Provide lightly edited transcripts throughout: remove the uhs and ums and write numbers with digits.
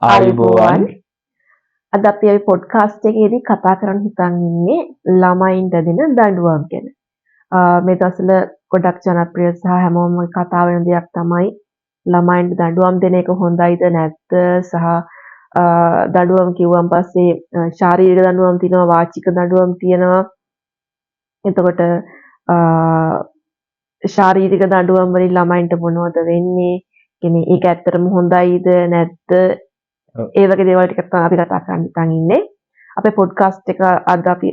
ආයුබෝවන් අද අපි ওই පොඩ්කාස්ට් එකේදී කතා කරන්න හිතන් ඉන්නේ ළමයින්ට දෙන දඬුවම් ගැන. මේ දවස්වල ගොඩක් ජනප්‍රිය සහ හැමෝම කතා වෙන දෙයක් තමයි ළමයින්ට දඬුවම් දෙන එක හොඳයිද නැද්ද සහ දඬුවම් කිව්වන් පස්සේ ශාරීරික දඬුවම් තියෙනවා වාචික දඬුවම් තියෙනවා. එතකොට ශාරීරික දඬුවම් වලින් ළමයින්ට මොනවද වෙන්නේ? කියන්නේ ඒක ඇත්තටම හොඳයිද නැද්ද? ඒ වගේ දේවල් ටිකක් තමයි අපි කතා කරන්න හිතන් ඉන්නේ. අපේ පොඩ්කාස්ට් එක අද අපි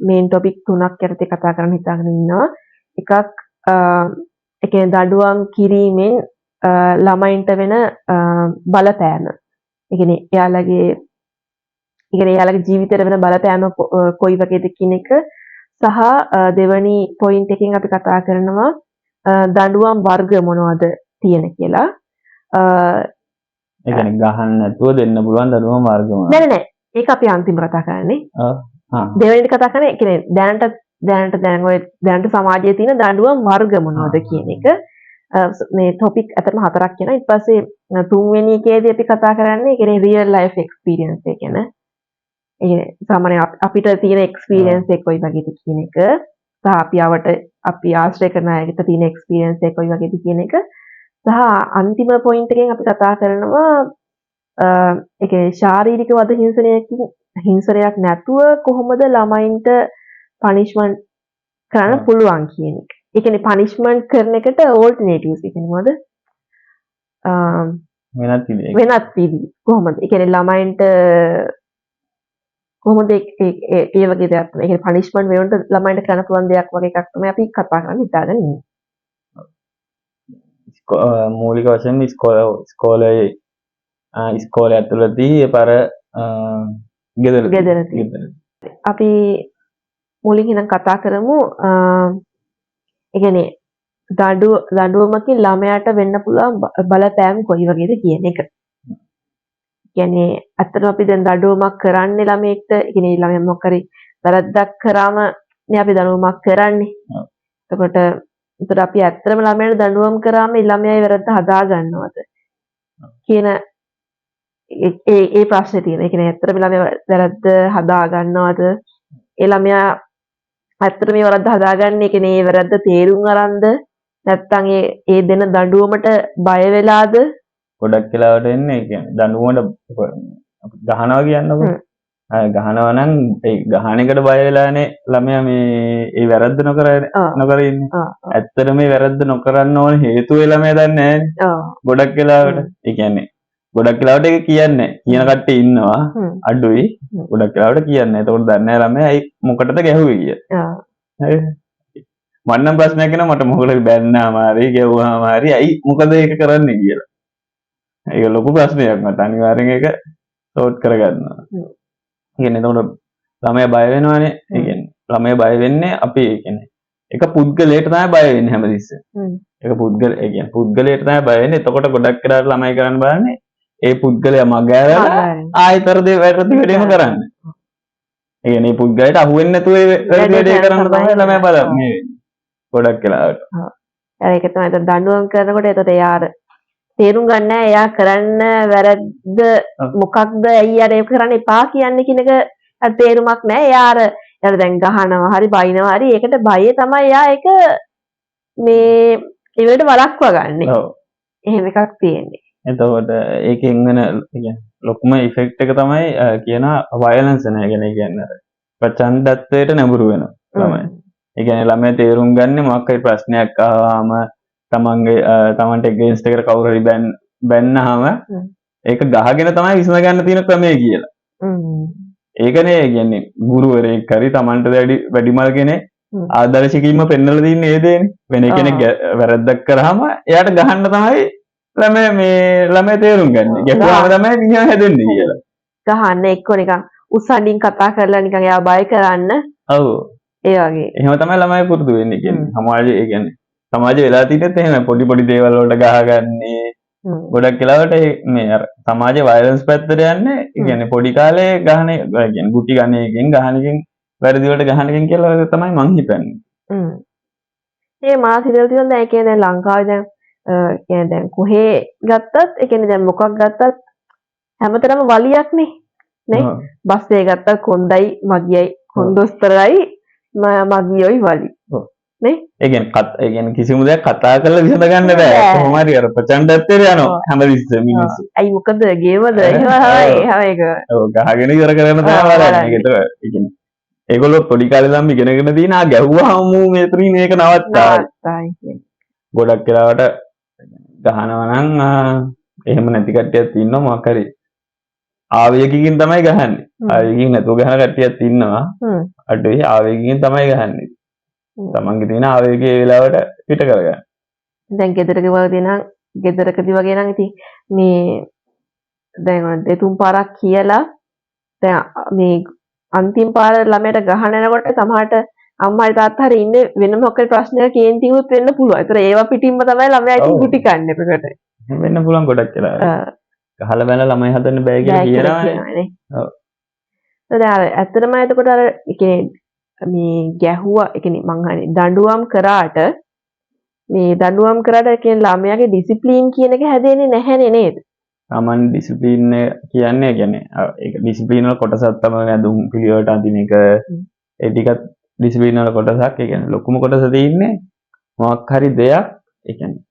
මේන් ටොපික් තුනක් යටතේ කතා කරන්න හිතාගෙන ඉන්නවා. එකක් ඒ කියන්නේ දඬුවම් කිරීමෙන් ළමයින්ට වෙන බලපෑම. ඒ කියන්නේ එයාලගේ ජීවිතේට වෙන බලපෑම කොයි වගේද කියන එක සහ දෙවැනි පොයින්ට් එකෙන් අපි කතා කරනවා දඬුවම් වර්ග මොනවද තියෙන කියලා. ඒ කියන්නේ ගහන්න නැතුව දෙන්න පුළුවන් දඬුවම් වර්ග මොනවද? නෑ. ඒක අපි අන්තිම කතා කරන්නේ. දෙවෙනිට කතා කරන්නේ කියන්නේ දැනට සමාජයේ තියෙන දඬුවම් වර්ග මොනවද කියන එක. මේ ටොපික් අතරම හතරක් කියනවා. ඊට පස්සේ තුන්වෙනි එකේදී අපි කතා කරන්නේ කියන්නේ රියල් ලයිෆ් එක්ස්පීරියන්ස් එක ගැන. ඒ සාමාන්‍ය අපිට තියෙන එක්ස්පීරියන්ස් එක කොයි වගේද කියන එක සහ අපි ආශ්‍රය කරන අයකට තියෙන එක්ස්පීරියන්ස් එක කොයි වගේද කියන එක සහ අන්තිම පොයින්ට් එකෙන් අපි කතා කරනවා ඒක ශාරීරික වද හිංසනයක් නැතුව කොහොමද ළමයින්ට පනිෂ්මන්ට් කරන්න පුළුවන් කියන එක. ඒ කියන්නේ පනිෂ්මන්ට් කරන එකට ඕල්ටර්නේටිව්ස් ඒ කියන්නේ මොකද? වෙනත් විදි. කොහොමද? ඒ කියන්නේ ළමයින්ට කොහොමද ඒ වගේ දෙයක් තමයි. ඒ කියන්නේ පනිෂ්මන්ට් වෙනුවට ළමයින්ට කරන්න පුළුවන් දෙයක් වගේ එකක් තමයි අපි කතා කරන්න හිතාගෙන ඉන්නේ. මූලික වශයෙන් ඉස්කෝලේ ඇතුළතදී ගෙදරදී අපි මුලින් ඉඳන් කතා කරමු ඒ කියන්නේ දඬුවමකින් ළමයාට වෙන්න පුළුවන් බලපෑම් කොයි වගේද කියන එක. කියන්නේ අත්‍තරම අපි දැන් දඬුවමක් කරන්නේ ළමයෙක්ට ඒ කියන්නේ ළමයා මොකක් හරි වැරද්දක් කරාම නේ අපි දඬුවමක් කරන්නේ. එතකොට අපි ඇත්තටම ළමයාට දඬුවම් කරාම ළමයාගේ වැරද්ද හදා ගන්නවද කියන ඒ ප්‍රශ්නේ තියෙනවා. ඒ කියන්නේ ඇත්තටම ළමයා වැරද්ද හදා ගන්නවද? ඒ ළමයා ඇත්තටම මේ වැරද්ද හදාගන්නේ ඒ කියන්නේ ඒ වැරද්ද තේරුම් අරන්ද නැත්නම් ඒ දෙන දඬුවමට බය වෙලාද? ගොඩක් වෙලාවට එන්නේ ඒ කියන්නේ දඬුවමට ගහනවා කියන්නකො. ගහනවා නම් ඒ ගහන එකට බය වෙලානේ ළමයා ඒ වැරද්ද නොකර ඉන්නේ. ඇත්තටම මේ වැරද්ද නොකරන්න ඕන හේතුව ළමයා දන්නේ නැහැ. ගොඩක් වෙලාවට ඒ කියන්නේ ගොඩක් වෙලාවට ඒක කියන්නේ කියන කට්ටිය ඉන්නවා අඩුයි. ගොඩක් වෙලාවට කියන්නේ. එතකොට දන්නේ නැහැ ළමයා ඇයි මොකටද ගැහුවේ කියලා. හරි. මන්නම් ප්‍රශ්නයක් එනවා මට මොකටද බැන්නාම හරි ගැහුවාම හරි ඇයි මොකද ඒක කරන්නේ කියලා. ඒක ලොකු ප්‍රශ්නයක් මට අනිවාර්යෙන් ඒක සෝට් කරගන්නවා. කියන්නේ එතකොට ළමයා බය වෙනවානේ. ඒ කියන්නේ ළමයා බය වෙන්නේ අපි ඒ කියන්නේ එක පුද්ගලයට තමයි බය වෙන්නේ හැමතිස්සෙම. ඒක පුද්ගලයට තමයි බය වෙන්නේ. එතකොට ගොඩක් වෙලාවට ළමයි කරන්න බලන්නේ ඒ පුද්ගලයා මග ඇරලා ආයෙතර වැරදි වැඩේම කරන්නේ. ඒ කියන්නේ පුද්ගලයාට අහු වෙන්නේ නැතුව ඒ වැරදි වැඩේ කරන්න තමයි ළමයා බලන්නේ. ගොඩක් වෙලාවට. ඒක තමයි දඬුවම් කරනකොට එතකොට එයාට තේරුම් ගන්න නැහැ එයා කරන්න වැරද්ද මොකක්ද ඇයි අර ඒක කරන්න එපා කියන්නේ කියන එක තේරුමක් නැහැ. එයා දැන් ගහනවා හරි බයිනවා හරි ඒකට බය තමයි එයා ඒක මේ ඒ වෙලට වළක්වා ගන්න. එහෙම එකක් තියෙන්නේ. එතකොට ඒකෙන් වෙන ලොකුම ඉෆෙක්ට් එක තමයි කියන වයලන්ස් එක. ඒ කියන්නේ ප්‍රචණ්ඩත්වයට නැඹුරු වෙනවා ළමයි. ඒ කියන්නේ ළමයි තේරුම් ගන්නේ මොකක් හරි ප්‍රශ්නයක් ආවම තමන්ට එගේන්ස්ට් එකට කවුරු හරි බැන්නාම ඒක ගහගෙන තමයි විසඳ ගන්න තියෙන ක්‍රමය කියලා. ඒකනේ කියන්නේ ගුරුවරයෙක් හරි තමන්ට වැඩිමල් කෙනෙක් ආදර්ශිකීම පෙන්වලා තින්නේ ඒ දේනේ. වෙන කෙනෙක් වැරද්දක් කරාම එයාට ගහන්න තමයි ළමයි තේරුම් ගන්න. ගැහුවාම තමයි විඤ්ඤාණ හැදෙන්නේ කියලා. ගහන්න එක්ක නිකන් උස්සන්ඩින් කතා කරලා නිකන් එයා බය කරන්න. ඔව්. ඒ වගේ. එහෙම තමයි ළමයි පුරුදු වෙන්නේ කියන්නේ. සමාජයේ වෙලා තියෙනෙත් එහෙම පොඩි දේවල් වලට ගහගන්නේ. ගොඩක් වෙලාවට මේ අර සමාජයේ වයලන්ස් පැත්තට යන්නේ. ඒ කියන්නේ පොඩි කාලේ කියන්නේ ගුටි ගන්න එකෙන් ගහන එකෙන් වැරදි වලට ගහන එකෙන් කියලා තමයි මං හිතන්නේ. ඒ මාස ඉඳලා තියෙන දැන් ඒ කියන්නේ ලංකාවේ දැන් කියන්නේ දැන් කොහේ ගත්තත් ඒ කියන්නේ දැන් මොකක් ගත්තත් හැමතැනම වලියක්නේ නේ. බස් එක ගත්තා කොණ්ඩයි මගියයි කොණ්ඩොස්තරයි මගියයි වලි. නේ? ඒ කියන්නේ කිසිම දෙයක් කතා කරලා විසඳ ගන්න බෑ. කොහොම හරි අර ප්‍රචණ්ඩත්වයට යනවා හැමතිස්සෙම මිනිස්සු. අයි මොකද ගේමද එහෙම ඒක. ඔව් ගහගෙන ඉවර කරගෙන තමයි බලන්නේ. ඒක ඒ කියන්නේ ඒගොල්ලෝ පොඩි කාලේ ළම ඉගෙනගෙන තියෙන ගැහුවාම මේතරින් මේක නවත්තා. ගොඩක් වෙලාවට ගහනවා නම් එහෙම නැති කට්ටියක් ඉන්නවා මොකක් හරි ආවේගකින් තමයි ගහන්නේ. ආවේගකින් නැතුව ගහන කට්ටියක් ඉන්නවා. අඩුයි ආවේගකින් තමයි ගහන්නේ. තමන්ගේ තියෙන ආවේගයේ වෙලාවට පිට කරගන්න. දැන් ගෙදරකදී වගේ නම් ඉතින් මේ දැන් දෙතුන් පාරක් කියලා දැන් මේ අන්තිම පාර ළමයට ගහන යනකොට සමහරට අම්මයි තාත්තා හරි ඉන්නේ වෙන මොකද ප්‍රශ්නයක් කේන්ති උත් වෙන්න පුළුවන්. ඒතර ඒවා පිටින්ම තමයි ළමයා ඉතින් ගුටි කන්නේ ප්‍රකට. වෙන්න පුළුවන් ගොඩක් වෙලා. ගහලා බැලලා ළමයි හදන්න බෑ කියලා කියනවානේ. ඔව්. දැන් ඇත්තටම එතකොට අර මේ ගැහුවා ඒ කියන්නේ මං අහන්නේ දඬුවම් කරාට ඒ කියන්නේ ළමයාගේ ඩිසිප්ලින් කියන එක හැදෙන්නේ නැහැනේ නේද? සාමාන්‍ය ඩිසිප්ලින් කියන්නේ ඒක ඩිසිප්ලින් වල කොටසක් තමයි අඳුම් පිළිවෙලට අඳින එක. ඒ ටිකත් ඩිසිප්ලින් වල කොටසක්. ඒ කියන්නේ ලොකුම කොටස තියෙන්නේ මොකක් හරි දෙයක් ඒ කියන්නේ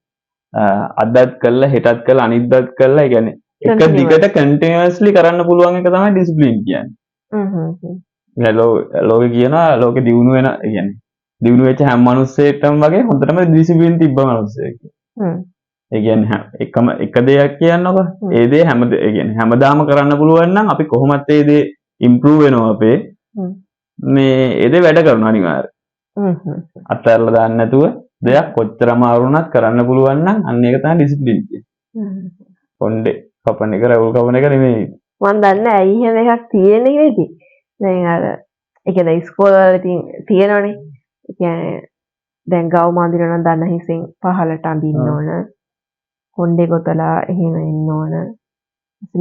අදත් කළා හෙටත් කළා අනිද්දාත් කළා ඒ කියන්නේ එක දිගට කන්ටිනියස්ලි කරන්න පුළුවන් එක තමයි ඩිසිප්ලින් කියන්නේ. ලෝකේ කියනවා ලෝකේ දියුණු වෙන කියන්නේ දියුණු වෙච්ච හැම මිනිස්සෙක්ටම වගේ හොඳටම ඩිසිප්ලින් තිබ්බ මිනිස්සෙක්. ඒ කියන්නේ එක දෙයක් කියන්නකො ඒ දේ හැමදාම කරන්න පුළුවන් නම් අපි කොහොමත් ඒ දේ ඉම්ප්‍රූව් වෙනවා අපේ මේ ඒ දේ වැඩ කරනවා අනිවාර්යයෙන්. අත්හැරලා දාන්න නැතුව දෙයක් කොච්චර අමාරු වුණත් කරන්න පුළුවන් නම් අන්න ඒක තමයි ඩිසිප්ලින් කියන්නේ. කොණ්ඩේ කපන එක රවුල් කපන එක නෙමෙයි. මම දන්නේ ඇයි එහෙම එකක් තියෙන්නේ කියලා ඉතින්. දැන් අර ඒ කියන්නේ ඉස්කෝලේ වල තියෙනවනේ. ඒ කියන්නේ දැන් ගව් මාදින නම් දන්න හිසෙන් පහලට අඳින්න ඕන. කොණ්ඩේ ගොතලා එහෙම එන්න ඕන.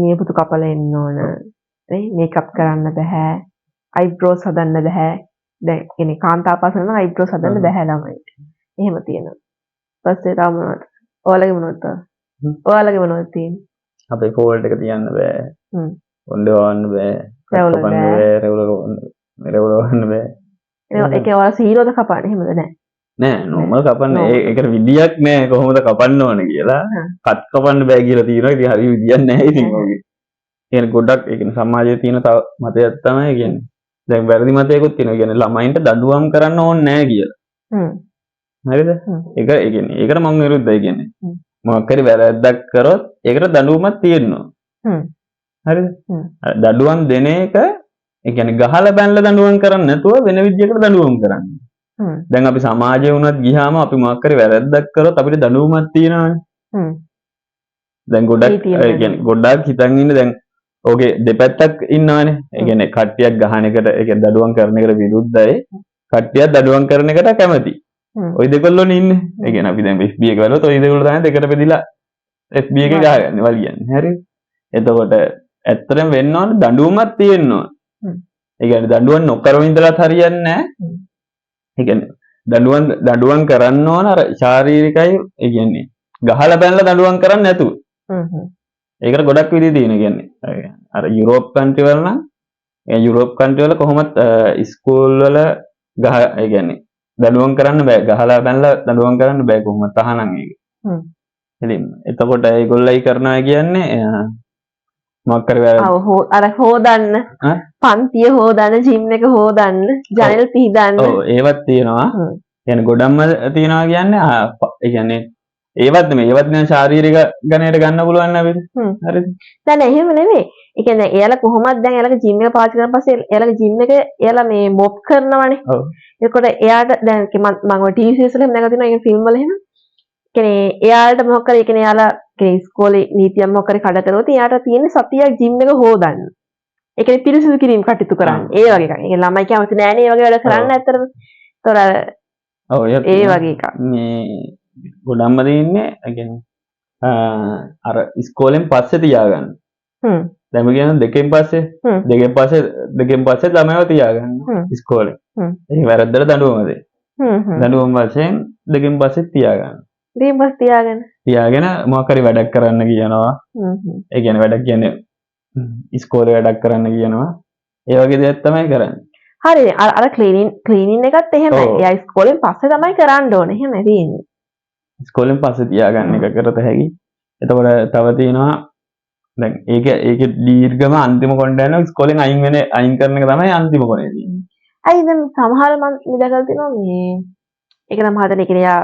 නියපොතු කපලා එන්න ඕන. නේ මේකප් කරන්න බෑ. අයිබ්‍රෝස් හදන්න බෑ. දැන් කියන්නේ කාන්තාවපසන නම් අයිබ්‍රෝස් හදන්න බෑ ළමයිට. එහෙම තියෙනවා. ඊපස්සේ තව මොනවද? ඔයාලගේ මොනවද තියෙන්නේ? අපේ ෆෝල්ඩ් එක තියන්න බෑ. කොණ්ඩේ වවන්න බෑ. කපන්න බෑ. රෙවුල වවන්න බෑ. ඒක ඔයාලා සීරෝද කපන්නේ එහෙමද නැහැ? නෑ නෝමල් කපන්න ඒකට විදියක් නෑ කොහොමද කපන්න ඕන කියලා. කත් කපන්න බෑ කියලා තියෙනවා. ඉතින් හරි විදියක් නෑ ඉතින් ඔගේ. කියන්නේ ගොඩක් ඒ කියන්නේ සමාජයේ තියෙන තව මතයක් තමයි කියන්නේ. දැන් වැරදි මතයකුත් තියෙනවා. කියන්නේ ළමයින්ට දඬුවම් කරන්න ඕනේ නෑ කියලා. හරිද? ඒක ඒ කියන්නේ ඒකට මම විරුද්ධයි කියන්නේ. මොකක් හරි වැරද්දක් කරොත් ඒකට දඬුවමක් තියෙනවා. හරිද? දඬුවම් දෙන එක ඒ කියන්නේ ගහලා බැනලා දඬුවම් කරන්නේ නැතුව වෙන විදියකට දඬුවම් කරන්න. දැන් අපි සමාජයේ වුණත් ගියාම අපි මොකක් හරි වැරද්දක් කරොත් අපිට දඬුවමක් තියෙනවානේ. දැන් ගොඩක් ඒ කියන්නේ ගොඩක් හිතන් ඉන්නේ දැන් ඕකේ දෙපැත්තක් ඉන්නවානේ. ඒ කියන්නේ කට්ටියක් ගහන එකට ඒ කියන්නේ දඬුවම් කරන එකට විරුද්ධයි. කට්ටියක් දඬුවම් කරන එකට කැමති. ওই දෙකොල්ලෝනේ ඉන්නේ. ඒ කියන්නේ අපි දැන් FB එක බලුවොත් ওই දෙකොල්ලෝ තමයි දෙකට බෙදිලා FB එකේ ගහගන්නේ වලියන්නේ. හරිද? එතකොට ඇත්තටම වෙන්න ඕන දඬුවමක් තියෙන්න ඕන. ඒ කියන්නේ දඬුවම් නොකරව ඉඳලාත් හරියන්නේ නැහැ. ඒ කියන්නේ දඬුවම් කරන්න ඕන අර ශාරීරිකයි ඒ කියන්නේ ගහලා බැනලා දඬුවම් කරන්නේ නැතුව. ඒකට ගොඩක් විදි තියෙනවා කියන්නේ. අර යුරෝප් කන්ට්‍රි වල නම් යුරෝප් කන්ට්‍රි වල කොහොමත් ස්කූල් වල ඒ කියන්නේ දඬුවම් කරන්න බෑ. ගහලා බැනලා දඬුවම් කරන්න බෑ කොහොමත් තහනම් ඒක. ඉතින් එතකොට ඒගොල්ලයි කරනවා කියන්නේ මොකක් කර අර හොදන්න පන්තිය හොදන්න ජිම් එක හොදන්න ජනෙල් පිහදන්න. ඔව් ඒවත් තියෙනවා. කියන්නේ ගොඩක්ම තියෙනවා කියන්නේ ඒ කියන්නේ ඒවත් නෙමෙයි ඒවත් නේ ශාරීරික ගණයට ගන්න පුළුවන් අපිට. හරිද? දැන් එහෙම නෙමෙයි. ඒ කියන්නේ එයාලා කොහොමද දැන් එයාලගේ ජිම් එක පාවිච්චි කරන පස්සේ එයාලගේ ජිම් එක එයාලා මේ මොප් කරනවනේ. ඔව්. එතකොට එයාට දැන් මම ඔය ටීවී සීරීස් වල එහෙම නැගලා තියෙනවා. ඒ ෆිල්ම් වල එහෙම. කියන්නේ එයාලට මොකක් කරේ කියන්නේ එයාලා ඉස්කෝලේ නීතියක් මොකක් කරේ කඩ කරනොත් එයාට තියෙන සතියක් ජිම් එක හොදන්න. ඒ කියන්නේ පිරිසිදු කිරීම කටයුතු කරන්න. ඒ වගේ එකක්. ඒ ළමයි කැමති නෑනේ ඒ වගේ වැඩ කරන්න ඇත්තටම. ඒතොර ඔව් ඒ වගේ එකක්. මේ ගොඩක්ම දෙන්නේ ඒ කියන්නේ අර ඉස්කෝලෙන් පස්සේ තියාගන්න. දැන් අපි කියන දෙකෙන් පස්සේ ළමයිව තියාගන්න ඉස්කෝලේ. ඒ වැරද්දට දඬුවම දෙන්න. දඬුවම් වශයෙන් දෙකෙන් පස්සේ තියාගන්න. තියාගෙන මොකක් හරි වැඩක් කරන්න කියනවා. ඒ කියන්නේ වැඩක් කියන්නේ ඉස්කෝලේ වැඩක් කරන්න කියනවා. ඒ වගේ දේවල් තමයි කරන්නේ. හරි අර ක්ලීනින් එකත් එහෙමයි. ඔව්. එයා ඉස්කෝලෙන් පස්සේ තමයි කරන්න ඕනේ. එහෙම තියෙන්නේ. ඉස්කෝලෙන් පස්සේ තියාගන්න එක කරත හැකි. එතකොට තව තියෙනවා දැන් ඒක දීර්ඝම අන්තිම කොණ්ඩ යනවා ඉස්කෝලෙන් අයින් කරන එක තමයි අන්තිම කොනේ තියෙන්නේ. ඇයි දැන් සමහර මම දැකලා තියෙනවා මේ ඒක නම් හදන එක යා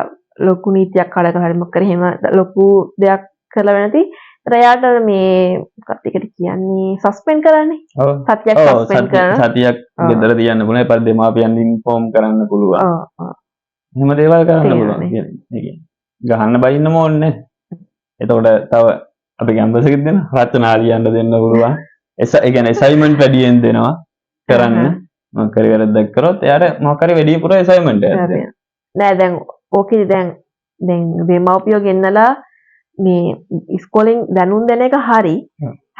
ලොකු නීතියක් කලක හරි මොකක් කරේ එහෙම ලොකු දෙයක් කරලා නැති රයාට මේ මොකක්ද ඒකට කියන්නේ සස්පෙන්ඩ් කරන්නේ. ඔව්. සතියක් සස්පෙන්ඩ් කරන. සතියක් ගෙදර තියන්න පුළුවන්. එපා දෙමාපියන් ඉන්ෆෝම් කරන්න පුළුවන්. ඔව් ඔව්. එහෙම දේවල් කරන්න පුළුවන් කියන්නේ. ගහන්න බයින්නම ඕනේ. එතකොට තව අපි කැම්පස් එකෙත් දෙන රචනා ලියන්න දෙන්න පුළුවන්. ඒ කියන්නේ අසයින්මන්ට් වැඩියෙන් දෙනවා කරන්න. මොකක් හරි වැරද්දක් කරොත් එයාට මොකක් හරි වැඩිපුර අසයින්මන්ට් එකක් දෙනවා. නෑ දැන් ඕකේ දැන් දෙමව්පියෝ ගෙන්නලා මේ ඉස්කෝලෙන් දැනුම් දෙන එක හරි.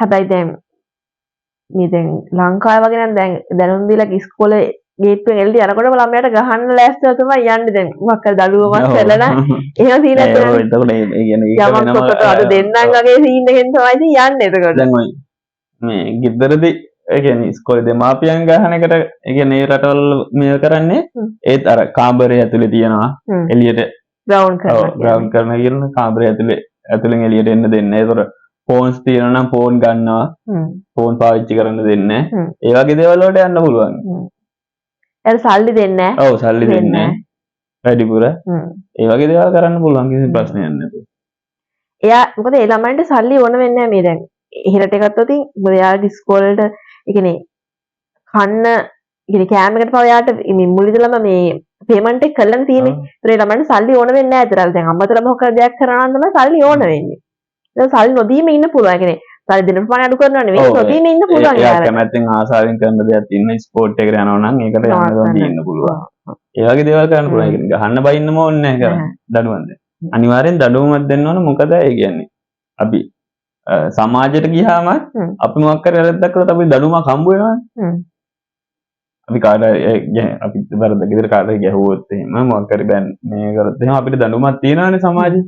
හැබැයි දැන් ලංකාවේ වගේ නම් දැන් දැනුම් දීලා ඉස්කෝලේ ගේට්ටුවෙන් එල්ලි යනකොටම ළමයාට ගහන්න ලෑස්තිව තමයි යන්නේ දැන්. මොකක් හරි දඩුවමක් කරලා නම් එහෙම සීන් එකක් ඔව් එතකොට ඒ කියන්නේ ඒක යමක් ඔකට අද දෙන්නම් වගේ සීන් එකෙන් තමයි ඉතින් යන්නේ එතකොට. දැන් ඔය මේ ගෙදරදී ඒ කියන්නේ ඉස්කෝලේ දෙමාපියන් ගහන එකට ඒ කියන්නේ මේ රටවල මේ කරන්නේ ඒත් අර කාමරය ඇතුලේ තියනවා එළියට ග්‍රවුන්ඩ් කරනවා. ග්‍රවුන්ඩ් කරනවා කියන කාමරය ඇතුලෙන් එළියට එන්න දෙන්නේ. ඒතර ෆෝන්ස් තියෙනවා නම් ෆෝන් ගන්නවා. ෆෝන් පාවිච්චි කරන්න දෙන්නේ නැහැ. ඒ වගේ දේවල් වලට යන්න පුළුවන්. එයාට සල්ලි දෙන්නේ නැහැ. ඔව් සල්ලි දෙන්නේ නැහැ. වැඩිපුර. ඒ වගේ දේවල් කරන්න පුළුවන් කිසි ප්‍රශ්නයක් නැතුව. එයා මොකද ඒ ළමයින්ට සල්ලි ඕන වෙන්නේ නැහැ මේ දැන්. එහෙරට ගත්තොත් ඉතින් එයාගේ ඉස්කෝලේට ඒ කියන්නේ කන්න කියන්නේ කෑම එකට පව යාට මේ මුල් ඉඳලම මේ පේමන්ට් එක කරලා තියෙන්නේ. ඒතර ඒ ළමයින්ට සල්ලි ඕන වෙන්නේ නැහැ. ඒතර දැන් අම්මතර මොකක් දෙයක් කරනවා නම් තමයි සල්ලි ඕන වෙන්නේ. ඒක සල්ලි නොදීම ඉන්න පුළුවන්. ඒ කියන්නේ සල්ලි දෙන්න ප්‍රමාණය අඩු කරනවා නෙවෙයි නොදීම ඉන්න පුළුවන්. එයා කැමැත්තෙන් ආසාවෙන් කරන දෙයක් තියෙන ස්පෝර්ට් එකට යනවා නම් ඒකට යන්න දෙන්න පුළුවන්. ඒ වගේ දේවල් කරන්න පුළුවන්. ඒ කියන්නේ ගහන්න බයින්නම ඕනේ නැහැ කරන්නේ. දඩුවම් දෙන්න. අනිවාර්යෙන් දඩුවමක් දෙන්න ඕන. මොකද ඒ කියන්නේ අපි සමාජයට ගියාම අපි මොකක් කරේ වැරද්දක් කළොත් අපි දඩුවමක් හම්බ වෙනවානේ. අපි කාට අපි වැරද්ද ගෙදර කාට ගැහුවොත් එහෙම මොකක් හරි බෑන් මේ කරොත් එහෙම අපිට දඬුවමක් තියෙනවානේ සමාජේ.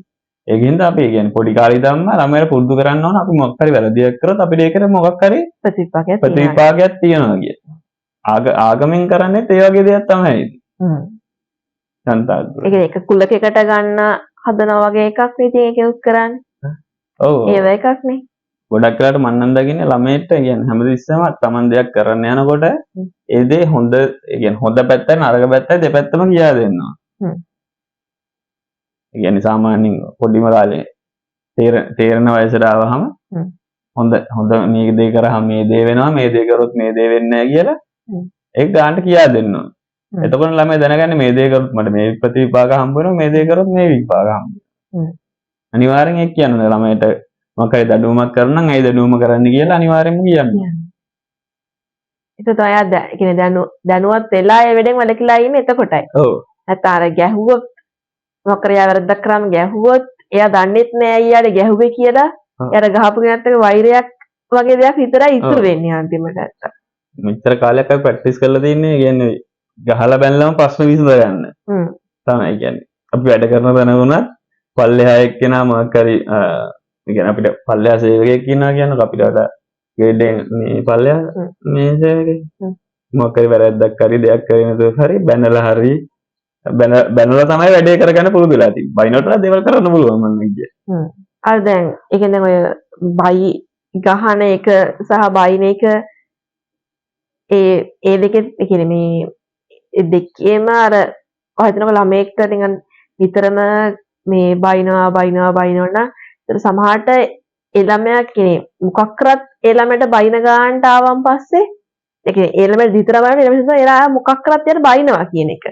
ඒකින්ද අපි කියන්නේ පොඩි කාලේ ඉඳන්ම ළමයිලා පුරුදු කරන්න ඕන අපි මොකක් හරි වැරදියක් කරොත් අපිට ඒකට මොකක් හරි ප්‍රතිපාකයක් තියෙනවා කිය. ආගමෙන් කරන්නේ ඒ වගේ දෙයක් තමයි. සංතාද්ද. ඒක කුලකයකට ගන්න හදනවා වගේ එකක් නේ ඉතින් ඒක යොස් කරන්නේ. ඔව්. ඒව එකක් නේ. ගොඩක් වෙලාවට මම නම් දකින්නේ ළමයින්ට කියන්නේ හැමදෙස්සම Taman දෙයක් කරන්න යනකොට ඒ දේ හොඳ ඒ කියන්නේ හොඳ පැත්ත නරක පැත්ත දෙපැත්තම කියා දෙන්නවා. ඒ කියන්නේ සාමාන්‍යයෙන් පොඩිම කාලේ තේරෙන වයසට ආවහම හොඳ මේ දේ කරාම මේ දේ වෙනවා මේ දේ කරොත් මේ දේ වෙන්නේ නැහැ කියලා ඒක ගන්නට කියා දෙන්නවා. එතකොට ළමයි දැනගන්නේ මේ දේ කරොත් මට මේ ප්‍රතිවිපාක හම්බ වෙනවා මේ දේ කරොත් මේ විපාක හම්බ වෙනවා. අනිවාර්යෙන් ඒක කියනවා ළමයට මොකයි දඩුවමක් කරනම් ඇයි දඩුවම කරන්න කියලා අනිවාර්යෙන්ම කියන්නේ. ඒක තමයි කියන්නේ දැනුවත් වෙලා ඒ වෙලෙන් වලකිලා ඉන්නේ එතකොටයි. ඔව්. නැත්නම් අර ගැහුවොත් මොකද එයා වැරද්දක් කරාම ගැහුවොත් එයා දන්නේත් නෑ අයියාට ගැහුවේ කියලා. එයාට ගහපු කෙනත් එක වෛරයක් වගේ දෙයක් විතරයි ඉතුරු වෙන්නේ අන්තිමට. මෙච්චර කාලයක් අපි ප්‍රැක්ටිස් කරලා තින්නේ කියන්නේ ගහලා බැලනම ප්‍රශ්න විසඳ ගන්න. තමයි කියන්නේ. අපි වැඩ කරන තැන වුණත් පල්ලෙහා එක්කෙනා මොකක් හරි ඒ කියන්නේ අපිට පල්ලෙහා සේවකයෙක් ඉන්නවා කියනකොට අපිට අර ගේඩ් මේ පල්ලෙහා මේ සේවකයෙක් මොකක් හරි වැරද්දක් හරි දෙයක් කරේ නැතුව හරි බැනලා හරි බැනලා තමයි වැඩේ කරගන්න පුරුදු වෙලා තියෙන්නේ. බයිනොටලා දේවල් කරන්න පුළුවන් මම කියන්නේ. අර දැන් ඒ කියන්නේ ඔය බයි ගහන එක සහ බයින එක ඒ දෙකේ ඒ කියන්නේ මේ දෙකේම අර හිතනවා ළමයෙක්ට නිකන් විතරම මේ බයිනවා නම් ඒතර සමහරට ඒ ළමයා කියන්නේ මොකක් කරත් ඒ ළමයට බයින ගන්නට ආවන් පස්සේ ඒ කියන්නේ ඒ ළමයා විතරම ඊළඟට එයා මොකක් කරත් යාට බයිනවා කියන එක.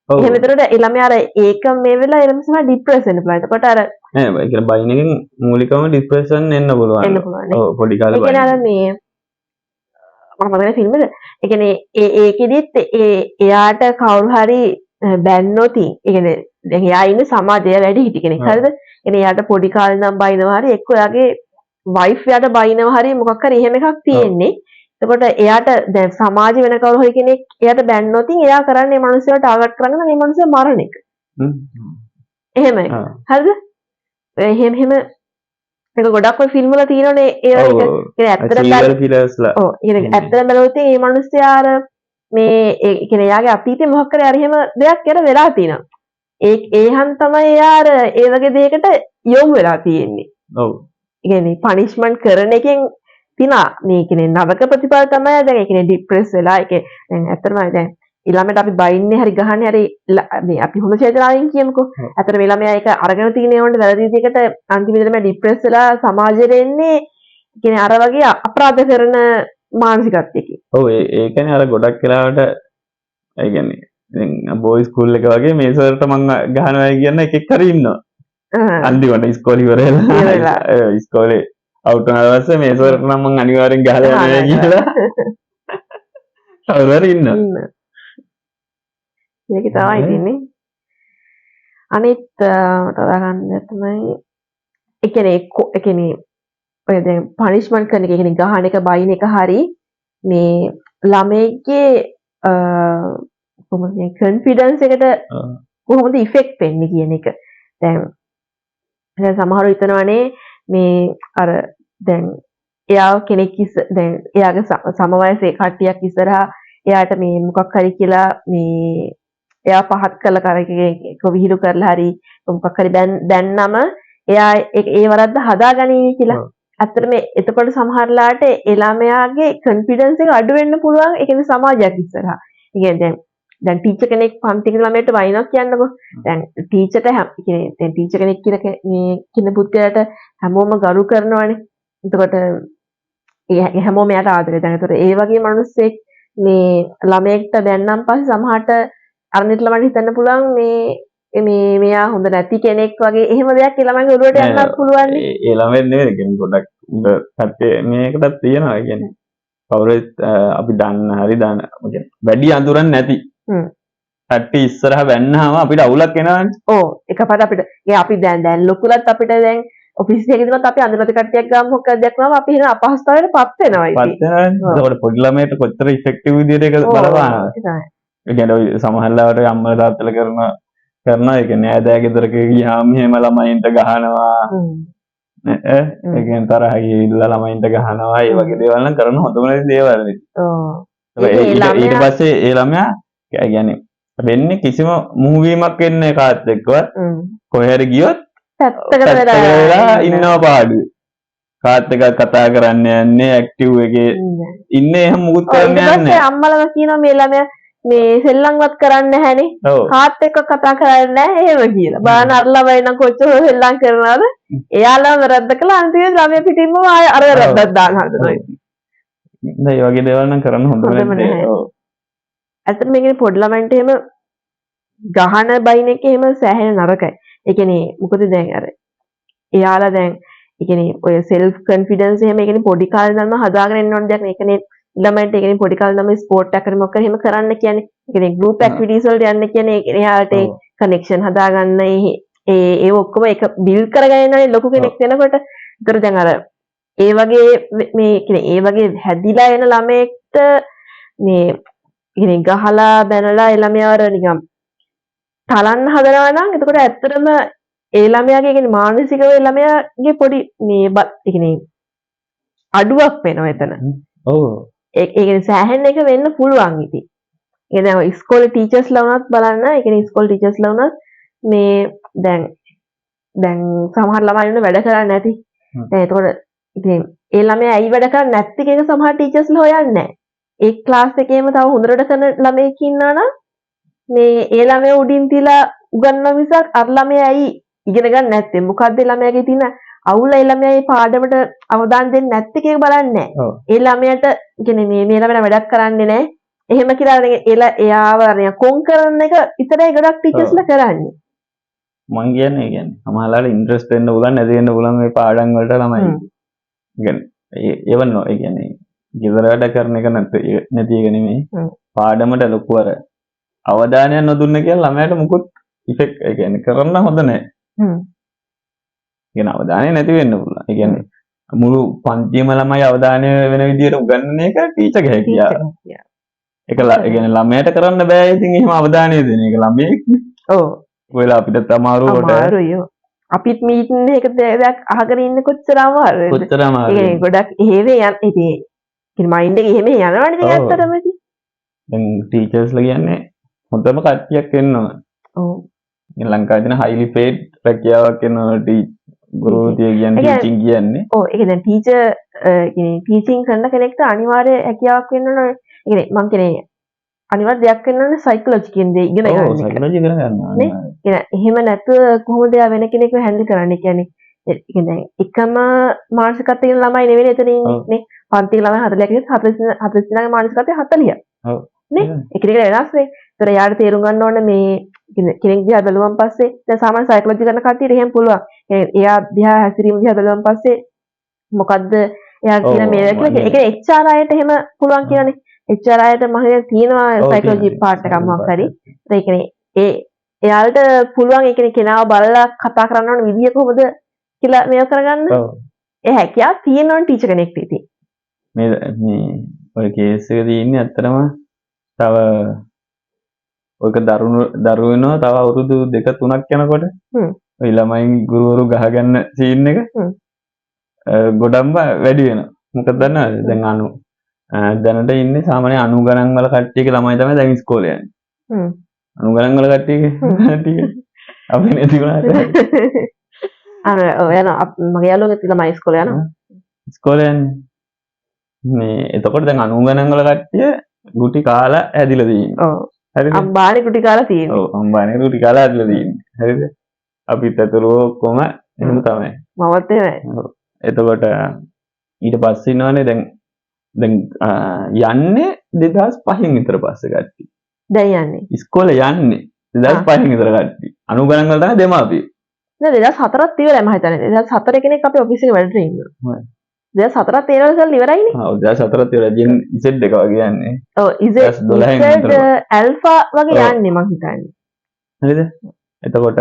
එහෙම විතරට ඒ ළමයා අර ඒක මේ වෙලාව ඊළඟ සමහර ડિප්‍රෙස් වෙන්න පුළුවන්. එතකොට අර නෑ ඒ කියන්නේ බයින එකෙන් මූලිකවම ડિප්‍රෙෂන් එන්න පුළුවන්. ඔව් පොඩි කාලේ බයින. ඒ කියන්නේ අර මේ මම බලන ෆිල්ම් එක ඒ කියන්නේ ඒකෙදිත් එයාට කවුරු හරි බැන්නොත් ඒ කියන්නේ දැන් එයා ඉන්නේ සමාජය වැඩි හිටි කෙනෙක් හරිද? එනේ එයාට පොඩි කාලේ නම් බයිනවා හරි එක්ක එයාගේ වයිෆ් එයාට බයිනවා හරි මොකක් හරි එහෙම එකක් තියෙන්නේ. එතකොට එයාට දැන් සමාජ වෙන කවුරු හරි කෙනෙක් එයාට බැන්නොත් එයා කරන්නේ මේ මිනිස්සුව ටාගට් කරගෙන මේ මිනිස්සුව මරණ එක. එහෙමයි. හරිද? එහෙම ඒක ගොඩක් ඔය ෆිල්ම් වල තියෙනවනේ ඒ වගේ. ඒ ඇත්තටම සීරියල් කිලර්ස්ලා. ඔව් ඒක ඇත්තටම බැලුවොත් මේ මිනිස්සයා අර මේ ඒ කියන්නේ එයාගේ අතීතේ මොකක් කරේ අර එහෙම දෙයක් එයාට වෙලා තියෙනවා. ඒහන් තමයි එයා අර ඒ වගේ දෙයකට යොමු වෙලා තියෙන්නේ. ඔව්. ඒ කියන්නේ පනිෂ්මන්ට් කරන එකෙන් තිනා මේ කියන්නේ නරක ප්‍රතිඵල තමයි දැන් ඒ කියන්නේ ડિප්‍රෙස් වෙලා ඒකේ දැන් ඇත්තටම දැන් ළමයට අපි බයින්නේ හරි ගහන්නේ හරි මේ අපි හොඳ චේතනාවෙන් කියමුකෝ. ඇත්තට මේ ළමයා ඒක අරගෙන තියෙන ඒවන්ට වැරදි විදිහකට අන්තිමේදීම ડિප්‍රෙස් වෙලා සමාජෙට එන්නේ කියන්නේ අර වගේ අපරාධ කරන මානසිකත්වයකින්. ඔව් ඒ කියන්නේ අර ගොඩක් වෙලාවට ඒ කියන්නේ දැන් බෝයි ස්කූල් එක වගේ මේ සර්ට මං ගහනවා කියන එකෙක් හරි ඉන්නවා. අන්තිමට ඉස්කෝලේ ඉවරලා ඉස්කෝලේ අවුට් වුණාට පස්සේ මේ සර්ට නම් මං අනිවාර්යෙන් ගහලා යනවා කියලා. කවුරු හරි ඉන්නවා. ඒක තමයි ඉතින්නේ. අනිත් තව ගන්න තමයි ඒ කියන්නේ ඔය දැන් පනිෂ්මන්ට් කරන එක කියන්නේ ගහන එක බයින් එක හරි මේ ළමයිගේ කොහොමද මේ කොන්ෆිඩන්ස් එකට කොහොමද ඉෆෙක්ට් වෙන්නේ කියන එක. දැන් සමහරව හිතනවානේ මේ අර දැන් එයා කෙනෙක් දැන් එයාගේ සම වයසේ කට්ටියක් ඉස්සරහා එයාට මේ මොකක් හරි කියලා මේ එයා පහත් කළ කරක විහිළු කරලා හරි මොකක් හරි දැන්නම එයා ඒ වරද්ද හදාගනී කියලා. ඇත්තටම එතකොට සමහරලාට ඒ ළමයාගේ කොන්ෆිඩන්ස් එක අඩු වෙන්න පුළුවන්. ඒ කියන්නේ සමාජයක් ඉස්සරහා. ඒ කියන්නේ දැන් ටීචර් කෙනෙක් පන්තික ළමයට වයින්ක් කියන්නකො. දැන් ටීචර්ට කියන්නේ දැන් ටීචර් කෙනෙක් කියලා මේ කියන පුත්‍රයාට හැමෝම ගරු කරනවානේ. එතකොට ඒ හැමෝම එයාට ආදරේ. දැන් ඒතකොට ඒ වගේ මිනිස්සෙක් මේ ළමයෙක්ට දැන්නම් පස්සේ සමහරට අරනිට ළමයට හිතන්න පුළුවන් මේ මෙයා හොඳ නැති කෙනෙක් වගේ එහෙම දෙයක් ඒ ළමයිගේ ඔළුවට යන්නත් පුළුවන් නේ. ඒ ළමෙන් නෙවෙයි කියන්නේ ගොඩක් උඹ පැත්තේ මේකටත් තියෙනවා. ඒ කියන්නේ කවුරුත් අපි දන්න හරි දන්න වැඩි අඳුරන්නේ නැති. පැටි ඉස්සරහ වැන්නාම අපිට අවුලක් එනවනේ. ඔව් එකපාරට අපිට අපි දැන් ලොකුලත් අපිට දැන් ඔෆිස් එකේදීමත් අපි අඳුරට කට්ටියක් ගාම මොකක්ද දැක්වම අපි හිතන අපහසුතාවයට පත් වෙනවා ඉතින්. පත් වෙනවා. ඒකට පොඩි ළමයට කොච්චර ඉෆෙක්ටිව් විදියට ඒක බලපානවද? ඒ කියන්නේ සමහරවිට අම්මලා තාත්තලා කරනවා ඒ කියන්නේ ඈදෑ ගෙදරක ගියාම එහෙම ළමයින්ට ගහනවා. ඒ කියන්නේ තරහ ගිහිල්ලා ළමයින්ට ගහනවා. ඒ වගේ දේවල් නම් කරන හොඳම දේවල් නේ. ඔව්. ඊට පස්සේ ඒ ළමයා කියන්නේ වෙන්නේ කිසිම මුහුවීමක් වෙන්නේ කාත් එක්කවත් කොහේ හරි ගියොත් පැත්තකට වෙලා ඉන්නවා පාඩුවේ. කාත් එක්ක කතා කරන්න යන්නේ ඇක්ටිව් එකේ ඉන්නේ එහෙම මුකුත් කරන්න යන්නේ නැහැ. අම්මලම කියනවා මේ ළමයා මේ සෙල්ලම්වත් කරන්නේ නැහැනේ. කාත් එක්ක කතා කරන්නේ නැහැ එහෙම කියලා. බලන්න අර ළමයි නම් කොච්චර සෙල්ලම් කරනවද? එයාලා වැරද්ද කළා අන්තිමේ ළමයා පිටින්ම අර වැරද්දක් දාන්න හදනවා. මේ වගේ දේවල් නම් කරන්න හොඳ නැහැ. ඇත්තටම මේකේ පොඩි ළමයින්ට එහෙම ගහන බයින් එක එහෙම සෑහෙන නරකයි. ඒ කියන්නේ මොකද දැන් අර එයාලා දැන් ඒ කියන්නේ ඔය සෙල්ෆ් කොන්ෆිඩන්ස් එහෙම ඒ කියන්නේ පොඩි කාලේ ඉඳන්ම හදාගෙන එන්න ඕන දෙයක් නේ. ඒ කියන්නේ ළමයින්ට ඒ කියන්නේ පොඩි කාලේ ඉඳන්ම ස්පෝර්ට් එකක් කරේ මොකක් හරි එහෙම කරන්න කියන්නේ. ඒ කියන්නේ ගෲප් ඇක්ටිවිටීස් වලට යන්න කියන්නේ එයාට ඒ කනෙක්ෂන් හදාගන්න ඒ ඔක්කොම එක බිල්ඩ් කරගන්නනේ ලොකු කෙනෙක් වෙනකොට. ඒතර දැන් අර ඒ වගේ මේ කියන්නේ ඒ වගේ හැදිලා එන ළමයෙක්ට මේ කියන්නේ ගහලා බැනලා ඒ ළමයාව නිකන් තලන්න හදනවා නම් එතකොට ඇත්තටම ඒ ළමයාගේ කියන්නේ මානසිකව ඒ ළමයාගේ පොඩි මේ කියන්නේ අඩුවක් වෙනවා එතන. ඔව්. ඒ කියන්නේ සෑහෙන එක වෙන්න පුළුවන් ඉතින්. ඒ දැන් ඉස්කෝලේ ටීචර්ස්ලා වුණත් බලන්න, ඒ කියන්නේ ඉස්කෝලේ ටීචර්ස්ලා වුණත් මේ දැන් සමහර ළමයි ඉන්න වැඩ කරන්නේ නැති. දැන් එතකොට ඉතින් ඒ ළමයා ඇයි වැඩ කරන්නේ නැති කියන සමහර ටීචර්ස්ලා හොයන්නේ නැහැ. ඒ ක්ලාස් එකේම තව හොඳට කරන ළමයෙක් ඉන්නවා නම් මේ ඒ ළමයා උඩින් තියලා උගන්වන මිසක් අර ළමයා ඇයි ඉගෙන ගන්න නැත්තේ? මොකද්ද ළමයාගේ තියෙන අවුල? ඒ ළමයා මේ පාඩමට අවධානය දෙන්නේ නැත්තේ කියලා බලන්නේ නැහැ. ඒ ළමයාට කියන්නේ මේ ළමයා වැඩක් කරන්නේ නැහැ. එහෙම කියලා එයාව කොන් කරන එක විතරයි ගොඩක් ටීචර්ස්ලා කරන්නේ. මං කියන්නේ සමහරවල් ඉන්ට්‍රස්ට් වෙන්න පුළුවන් නැති වෙන්න පුළුවන් මේ පාඩම් වලට ළමයි. කියන්නේ ඒවන්නෝ ඒ කියන්නේ ගෙදර වැඩ කරන එක නැති එක නෙමෙයි. පාඩමට ලොකු අර අවධානයක් නොදුන්න කියලා ළමයාට මුකුත් ඉෆෙක්ට් ඒ කියන්නේ කරන්න හොඳ නැහැ. කියන අවධානය නැති වෙන්න පුළුවන්. ඒ කියන්නේ මුළු පන්තියම ළමයි අවධානය වෙන විදියට උගන්වන එක ටීචර්ගේ හැකියාව. ඒක ඒ කියන්නේ ළමයාට කරන්න බෑ ඉතින් එහෙම අවධානය දෙන එක ළමයෙක්. ඔව්. ඔයලා අපිට තමාරුවට අපිත් මීටින් එක දෙයක් අහගෙන ඉන්න කොච්චර අමාරුද. කොච්චර අමාරුද. ඒ ගොඩක් එහෙවේ යන ඉතින් මයින්ඩ් එක එහෙම යනවනේ ඉතින් ඇත්තටම ඉතින්. දැන් ටීචර්ස්ලා කියන්නේ හොඳම කට්ටියක් වෙනවා. ඔව්. ලංකාවේ තියෙන highly paid රැකියාවක් වෙනවා ගුරුවරිය කියන්නේ ටීචින් කියන්නේ. ඔව් ඒක දැන් ටීචර් කියන්නේ ටීචින් කරන කෙනෙක්ට අනිවාර්ය හැකියාවක් වෙන්න ඕනේ. ඒ කියන්නේ මං කියන්නේ අනිවාර්ය දෙයක් වෙන්න ඕනේ සයිකොලොජි කියන දේ ඉගෙන ගන්න. ඔව් සයිකොලොජි ඉගෙන ගන්නවා. නේ? එහෙම නැතුව කොහොමද යා වෙන කෙනෙක්ව හැන්ඩල් කරන්නේ කියන්නේ ඒ කියන්නේ එකම මානසිකත්වයේ තියෙන ළමයි නෙවෙයි එතන ඉන්නේ නේ. පන්ති ළමයි 40ක් ඉන්නේ 40 ළමයි මානසිකත්වයේ 40ක්. ඔව්. නේ? එකිනෙකට වෙනස් නේ. ඒතර යාට තේරුම් ගන්න ඕනේ මේ කෙනෙක් දිහා බැලුවම පස්සේ දැන් සාමාන්‍ය සයිකොලොජි කරන කට්ටියට එහෙම පුළුවන්. එයා දිහා හැසිරීම දිහා බැලුවම පස්සේ මොකද්ද එයා කියන මේ කියලා ඒ කියන්නේ HR අයට එහෙම පුළුවන් කියලානේ. HR අයට මම හිතන්නේ තියෙනවා සයිකොලොජි පාර්ට් එකක් මොකක් හරි. ඒ කියන්නේ එයාලට පුළුවන් ඒ කියන්නේ කෙනාව බලලා කතා කරන්න ඕන විදිය කොහොමද කියලා මේව කරගන්න. ඔව්. ඒ හැකියාව තියෙනවනේ ටීචර් කෙනෙක්ට ඉතින්. මේ ඔය කේස් එක තියෙන්නේ ඇත්තටම තව ඔයක දරුවෙනෝ තව අවුරුදු 2-3ක් යනකොට ඔය ළමයින් ගුරුවරු ගහගන්න සීන් එක ගොඩක්ම වැඩි වෙනවා. මොකද දන්නවද? දැන් දැනට ඉන්නේ සාමාන්‍ය 90 ගණන් වල කට්ටියගේ ළමයි තමයි දැන් ඉස්කෝලේ යන්නේ. 90 ගණන් වල කට්ටියගේ අපි නැති වුණාට අර යනවා මගේ යාළුවගේ ළමයි ඉස්කෝලේ යනවා. ඉස්කෝලේ යන්නේ. මේ එතකොට දැන් 90 ගණන් වල කට්ටිය ගුටි කාලා ඇදිලා තියෙනවා. ඔව්. හරිද? අම්බානේ ගුටි කාලා තියෙනවා. ඔව් අම්බානේ ගුටි කාලා ඇදිලා තියෙනවා. හරිද? අපිත් අතලෝ ඔක්කොම එහෙම තමයි. මමත් එහෙමයි. එතකොට ඊට පස්සේ ඉන්නවනේ දැන් යන්නේ 2005න් විතර පස්සේ කට්ටිය. දැන් යන්නේ. ඉස්කෝලේ යන්නේ 2005න් විතර කට්ටිය. 90 ගණන් වල තමයි දෙමාපියෝ. නෑ 2004ත් ඉවරයි මම හිතන්නේ. 2004 කෙනෙක් අපේ ඔෆිස් එකේ වැඩට ඉන්නවා. 2004ත් ඒ වල ඉවරයිනේ. ඔව් 2004ත් ඉවරයි. ජෙන් Z එක වගේ යන්නේ. ඔව් Z ඇල්ෆා වගේ යන්නේ මම හිතන්නේ. හරිද? එතකොට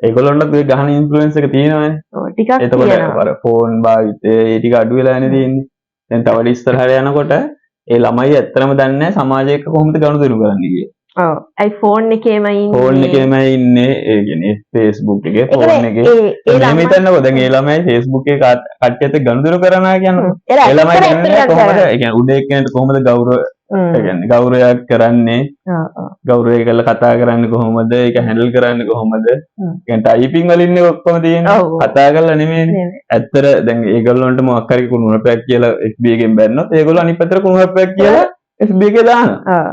ඒගොල්ලොන්ට මේ ගහන ඉන්ෆ්ලුවන්ස් එක තියෙනවානේ. ඔව් ටිකක් එතකොට අර ෆෝන් භාවිතය ඒ ටික අඩු වෙලානේ තියෙන්නේ. දැන් තව ඉස්සරහට යනකොට ඒ ළමයි ඇත්තටම දන්නේ නැහැ සමාජය එක්ක කොහොමද ගනුදෙනු කරන්නේ කියලා. ඔව්. ඒ ෆෝන් එකේම ඉන්නේ. ෆෝන් එකේම ඉන්නේ. ඒ කියන්නේ Facebook එකේ ෆෝන් එකේ. මේ හිතන්නකෝ දැන් ඒ ළමයි Facebook එකේ කට්ටියත් ගනුදෙනු කරනවා කියන්නේ. ඒ ළමයි දන්නේ කොහොමද? ඒ කියන්නේ උඩ එක්කෙනෙක්ට කොහොමද ගෞරවයක් කරන්නේ? ගෞරවය කරලා කතා කරන්නේ කොහොමද? ඒක හැන්ඩල් කරන්නේ කොහොමද? කියන්නේ ටයිපින් වලින් ඔක්කොම තියෙන්නේ. කතා කරලා නෙමෙයිනේ. ඇත්තට දැන් ඒගොල්ලන්ට මොකක් හරි කුණුහරුපයක් කියලා FB එකෙන් බැන්නොත් ඒගොල්ලෝ අනිත් පැත්තට කුණුහරුපයක් කියලා FB එකේ දානවා.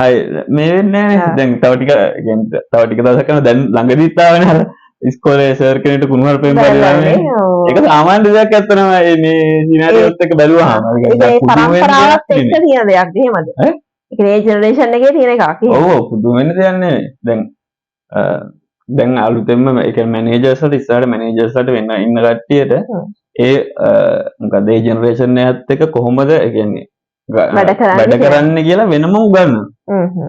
අය මේ වෙන්නේ නැහැ. දැන් තව ටික දවසක් යනවා දැන් ළඟදිත් ආවනේ අර ඉස්කෝලේ සර් කෙනෙක්ට කුණුහරුපෙන් බැලුවානේ. ඒක සාමාන්‍ය දෙයක් ඇත්තනම මේ සිනාරියෝත් එක බැලුවාම ඒක පරම්පරාවත් එක්ක තියෙන දෙයක් එහෙමද? ඒක මේ ජෙනරේෂන් එකේ තියෙන එකක්. ඔව් පුදුම වෙන්න දෙයක් නෙවෙයි. දැන් අලුතෙන්ම ඒ කියන්නේ මැනේජර්ස්ලාට ඉස්සරහට මැනේජර්ස්ලාට වෙන්න ඉන්න කට්ටියට ඒ මොකද ඒ ජෙනරේෂන් එකත් එක්ක කොහොමද ඒ කියන්නේ වැඩ කරන්න කියලා වෙනම උගන්වනවා.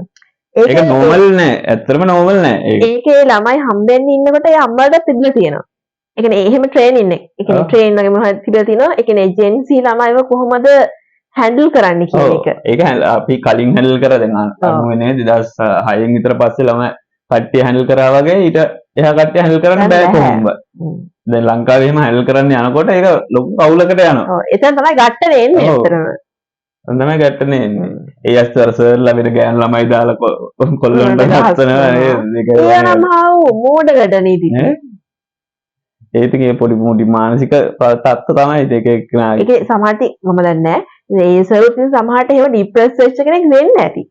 ඒක නෝමල් නෑ. ඇත්තටම නෝමල් නෑ. ඒකේ ළමයි හම්බෙන්න ඉන්නකොට ඒ අම්මලාට තිබිලා තියෙනවා. ඒ කියන්නේ එහෙම ට්‍රේනින් එක. ඒ කියන්නේ ට්‍රේන් වගේ මොනවද තිබිලා තියෙනවා. ඒ කියන්නේ ජෙන්සි ළමයිව කොහොමද හැන්ඩල් කරන්න කියන එක. ඒක අපි කලින් හැන්ඩල් කරා දැන් අනුනේ 2006 න් විතර පස්සේ ළමයි කට්ටිය හැන්ඩල් කරා වගේ ඊට එහා කට්ටිය හැන්ඩල් කරන්න බෑ කොහොමද? දැන් ලංකාවේ එහෙම හැන්ඩල් කරන්න යනකොට ඒක ලොකු කවුලකට යනවා. ඔව් එතන තමයි ගැට්ටනේ එන්නේ ඇත්තටම. තමයි ගැටනේ එන්නේ. ඒ අස්තර සර්ලා විතර ගෑනු ළමයි දාලා කොල්ලොන්ට හස්සනවා නේද? ඒ නම් ආව මෝඩ ගැටනීති. ඒකේ පොඩි මානසික තත්ත්ව තමයි ඒක එක්කනාගේ. ඒකේ සමහරට මම දන්නේ නැහැ. ඒ සර්විස් සමහරට එහෙම ડિප්‍රෙස් වෙච්ච කෙනෙක් වෙන්න ඇති.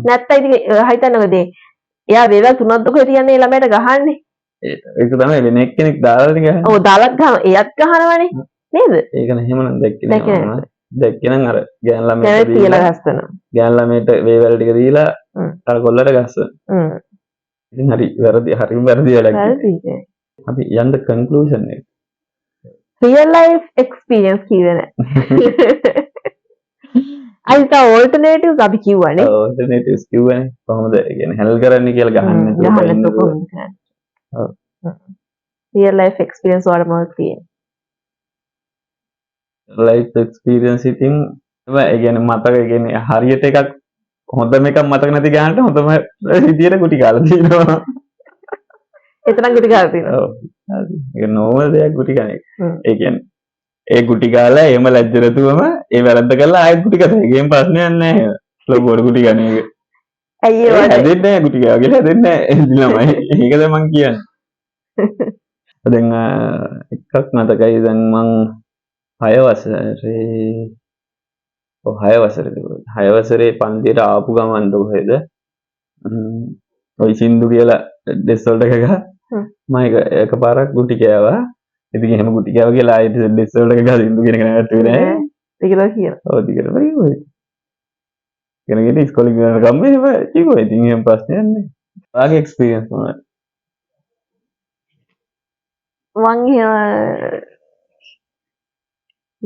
නැත්තම් ඉතින් හිතන්නකෝ එයා වේවල් තුනක් දුක තියන්නේ ළමයට ගහන්නේ. ඒක තමයි වෙන එක්කෙනෙක් දාලා ගහන්නේ. ඔව් දාලත් ගහනවා. එයත් ගහනවනේ. නේද? ඒක නෙහෙමනම් දැක්කේ අර ගෑන් ළමයට දීලා ගස්සනවා. ගෑන් ළමයට වේවැල් ටික දීලා අර කොල්ලට ගස්සනවා. ඉතින් හරිම වැරදි වැඩක්. අපි යන්න කන්ක්ලූෂන් එක. රියල් ලයිෆ් එක්ස්පීරියන්ස් කියවේ නැහැ. අයිත ඕල්ටර්නේටිව්ස් අපි කිව්වනේ. ඕල්ටර්නේටිව්ස් කිව්වනේ. කොහොමද කියන්නේ හැන්ඩල් කරන්නේ කියලා ගහන්න නැතුව. ඔව්. රියල් ලයිෆ් එක්ස්පීරියන්ස් වල මොකක්ද තියෙන්නේ? ලයිෆ් එක්ස්පීරියන්ස් ඉතින් ඒ කියන්නේ මතක ඒ කියන්නේ හරියට එකක් හොඳම එකක් මතක නැති ගානට හොඳම විදියට කුටි කාලා තියෙනවා. එතන ගුටි කාලා තියෙනවා. ඔව්. හරි. ඒක නෝමල් දෙයක් ගුටි කන එක. හ්ම්. ඒ කියන්නේ ඒ ගුටි කාලා එහෙම ලැජ්ජ නැතුවම ඒ වැරද්ද කරලා ආයෙත් ගුටි කන එක. ඒකෙන් ප්‍රශ්නයක් නැහැ. ලොකුවට ගුටි කන එක. ඇයි ඒ ඒ වගේ හැදෙන්නේ නැහැ ගුටි කාලා කියලා හැදෙන්නේ නැහැ. ළමයි. ඒකද මං කියන්නේ. දැන් එකක් මතකයි දැන් මං 6 වසරේ 6 වසරේදී 6 වසරේ පන්තියට ආපු ගමන් කොහෙද ඔය සින්දු කියලා ඩෙස් වලට එකක මම එකපාරක් ගුටි කෑවා. ඉතින් එහෙම ගුටි කෑවා කියලා ආයෙත් ඩෙස් වලට එකක සින්දු කියන එක නැවතුනේ නෑ. ඒකලා කියන. ඔව් ටිකට බයි. කෙනෙක්ට ඉස්කෝලේ ගිහන ගම්ම එහෙම කිව්වා. ඉතින් එහෙම ප්‍රශ්නයක් නෑ. ඔයාගේ එක්ස්පීරියන්ස් මොනවද? මං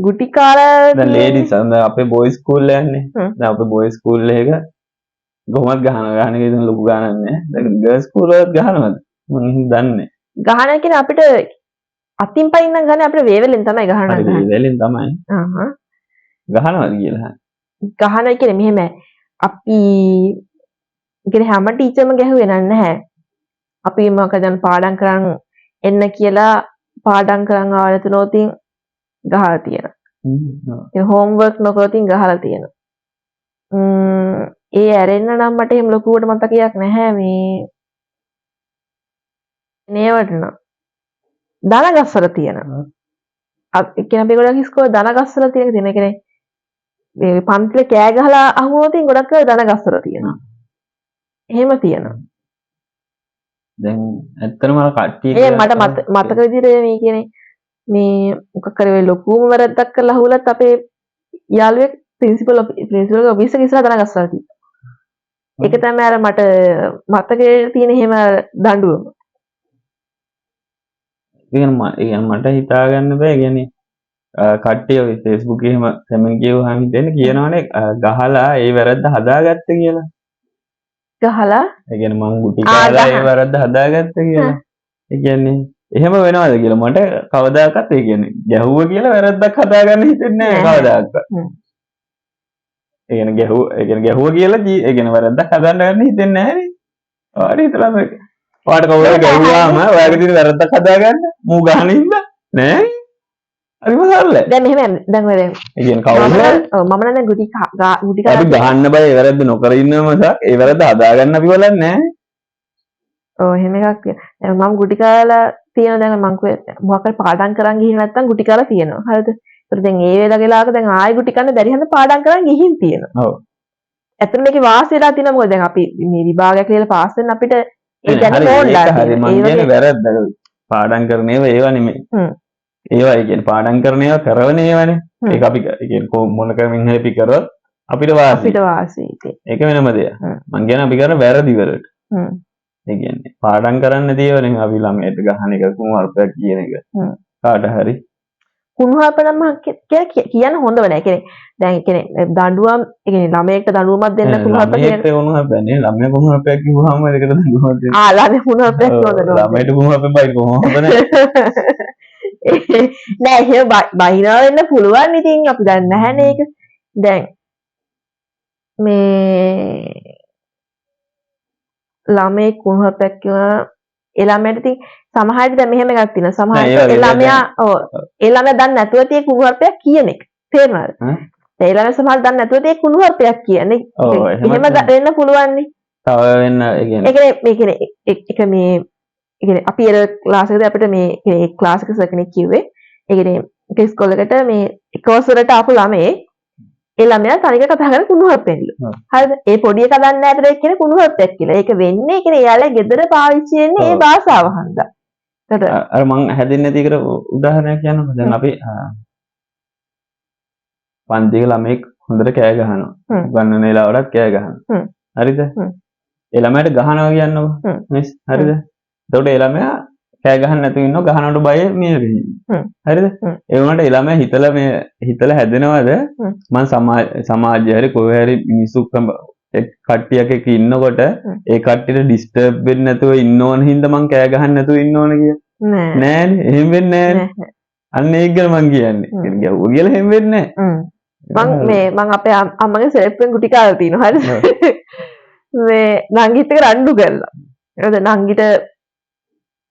ගුටි කාලා දැන් ලේඩිස් අපේ බොයිස් ස්කූල් යන්නේ. දැන් අපේ බොයිස් ස්කූල් එක කොහොමද ගහන එක ඉතින් ලොකු ගානක් නෑ. දැන් ගර්ල්ස් ස්කූල් වලත් ගහනවද? මම දන්නේ. ගහන කියන්නේ අපිට අතින් පයින් නම් ගහන්නේ අපිට වේවලෙන් තමයි ගහන. හරි වේවලෙන් තමයි. ගහනවද කියලා. ගහන කියන්නේ මෙහෙම අපි කියන්නේ හැම ටීචර්ම ගැහුවේ නැහැ. අපි මොකද පාඩම් කරන් එන්න කියලා පාඩම් කරන් ආවල තුනෝතින් ගහලා තියෙනවා. ඒ හෝම්වර්ක් නොකරතින් ගහලා තියෙනවා. ඒ ඇරෙන්න නම් මට එහෙම ලොකුවට මතකයක් නැහැ මේ නේවට නම්. දන ගස්සලා තියෙනවා. ඒ කියන්නේ අපි ගොඩක් ඉස්කෝලේ දන ගස්සලා තියෙන කෙනේ මේ පන්තිලේ කෑ ගහලා අහුවොතින් ගොඩක් අය දන ගස්සලා තියෙනවා. එහෙම තියෙනවා. දැන් ඇත්තටම කට්ටිය ඒ මට මතක විදිහට මේ කියන්නේ මේ මොකක් කරේ ලොකුම වැරද්දක් කරලා අහුවලත් අපේ යාළුවෙක් ප්‍රින්සිපල් ඔෆිස් එක ඉස්සරහ දන ගස්සලා තියෙනවා. ඒක තමයි අර මට මතකයේ තියෙන එහෙම දඬුවම. ඒ මට හිතා ගන්න බෑ. කියන්නේ කට්ටිය ඔය Facebook එකේ එහෙම කමෙන්ට් කියවහම හිතෙන්නේ කියනවනේ ගහලා ඒ වැරද්ද හදාගත්ත කියලා. ගහලා ඒ කියන්නේ මං ගුටි කාලා ඒ වැරද්ද හදාගත්ත කියලා. ඒ කියන්නේ එහෙම වෙනවද කියලා මට කවදාකවත් ඒ කියන්නේ ගැහුවා කියලා වැරද්දක් හදාගන්න හිතෙන්නේ නැහැ කවදාකවත්. ඒ කියන්නේ ගැහුවා කියලා ඒ කියන්නේ වැරද්දක් හදාගන්න හිතෙන්නේ නැහැ නේ. ඔයාලා හිතලා මේක. ඔයාලට කවුරුහරි ගැහුවාම ඔයාගේ තියෙන වැරද්දක් හදාගන්න මූ ගහන ඉන්න නෑ. හරිම සරලයි. දැන් මෙහෙම දැන් ඔය දැන් ඒ කියන්නේ කවුරුහරි මම නම් ගුටි අපි ගහන්න බෑ ඒ වැරද්ද නොකර ඉන්නම මිසක් ඒ වැරද්ද හදාගන්න අපි බලන්නේ නැහැ. ඔව් එහෙම එකක් තියෙනවා. දැන් මම ගුටි කාලා තියෙන දැන් මම මොකක් හරි පාඩම් කරන් ගිහින් නැත්තම් ගුටි කාලා තියෙනවා. හරිද? ඒතර දැන් ඒ වෙලාවක දැන් ආයෙ ගුටි කන්න බැරි හන්ද පාඩම් කරන් ගිහින් තියෙනවා. ඔව්. ඇත්තට මේකේ වාසියලා තියෙනවා මොකද දැන් අපි මේ විභාගයක් ලියලා පාස් වෙන්න අපිට ඒ දැන ඕනලා තියෙනවා. ඒ වගේ වැරද්ද පාඩම් කරන ඒවා නෙමෙයි. ඒවා කියන්නේ පාඩම් කරන ඒවා කරවන ඒවානේ. ඒක අපි කියන්නේ මොන ක්‍රමෙන් හරි අපි කරොත් අපිට වාසි. ඒක වෙනම දෙයක්. මං කියන්නේ අපි කරන වැරදි වලට. ඒ කියන්නේ පාඩම් කරන්න තියෙවනේ අපි ළමයට ගහන එක කුමාරපයක් කියන එක. කාට හරි කුණුහරුප නම් කියන්න හොඳව නැහැ. කියන්නේ දැන් කියන්නේ දඬුවම් ඒ කියන්නේ ළමයෙක්ට දඬුවමක් දෙන්න කුණුහරුප කියන ළමයෙක්ට කුණුහරුපයක් නේ. ළමයා කුණුහරුපයක් කිව්වම ඒකට දඬුවමක් දෙන්න. ළමයා කුණුහරුපයක් නෝදනවා. ළමයට කුණුහරුපෙන් බයි කොහොමද නේ? නෑ එහෙම බහිනවා වෙන්න පුළුවන්. ඉතින් අපි දන්නේ නැහැනේ ඒක. දැන් මේ ළමයේ කුණුහරුපයක් කියනවා ඒ ළමයට ඉතින් සමහර විට දැන් මෙහෙම එකක් තියෙනවා. සමහර ඒ ළමයා ඒ ළමයා දන්නේ නැතුව තියෙන කුණුහරුපයක් කියන එක. තේරුණාද? ඒ ළමයා සමහර දන්නේ නැතුව තියෙන කුණුහරුපයක් කියන්නේ. එහෙම වෙන්න පුළුවන් නේ. තව වෙන්න ඒ කියන්නේ මේ කියන්නේ අපි ඒ ක්ලාස් එකේදී අපිට මේ ඒ ක්ලාස් එක සර් කෙනෙක් කිව්වේ ඒ කියන්නේ එක ඉස්කෝලේකට මේ කෝස් වලට ආපු ළමයේ ඒ ළමයා තනිකර කතා කරන කුණුහරුපෙන්ලු. හරිද? ඒ පොඩි එකා දන්නේ නැහැ අපිට කියන කුණුහරුපයක් කියලා. ඒක වෙන්නේ කියන්නේ එයාලා ගෙදර පාවිච්චි වෙන්නේ ඒ භාෂාව හන්දා. අර මං හැදෙන්නේ නැති එකට උදාහරණයක් කියන්නකෝ. දැන් අපි පන්තික ළමෙක් හොඳට කෑ ගහනවා. උගන්නන වෙලාවටත් කෑ ගහනවා. හරිද? ඒ ළමයාට ගහනවා කියන්නකෝ. මිස් හරිද? එතකොට ඒ ළමයා කෑ ගහන්න නැතුව ඉන්නව ගහනවට බය මියගෙන. හරිද? ඒ වුණාට ඒ ළමයා හිතලා හැදෙනවද මං සමාජය හරි කොහේ හරි මිනිස්සු කට්ටියක් එක්ක ඉන්නකොට ඒ කට්ටියට ඩිස්ටර්බ් වෙන්නේ නැතුව ඉන්න ඕන හින්දා මං කෑ ගහන්න නැතුව ඉන්න ඕන කිය. නෑනේ. එහෙම වෙන්නේ නෑනේ. අන්න ඒක ගැන මං කියන්නේ. ගැව්ව කියලා එහෙම වෙන්නේ නෑ. මං අපේ අම්මගේ සෙලෙප්පෙන් ගුටි කාලා තිනවා. හරිද? මේ නංගිත් එක්ක රණ්ඩු කරලා. නංගිට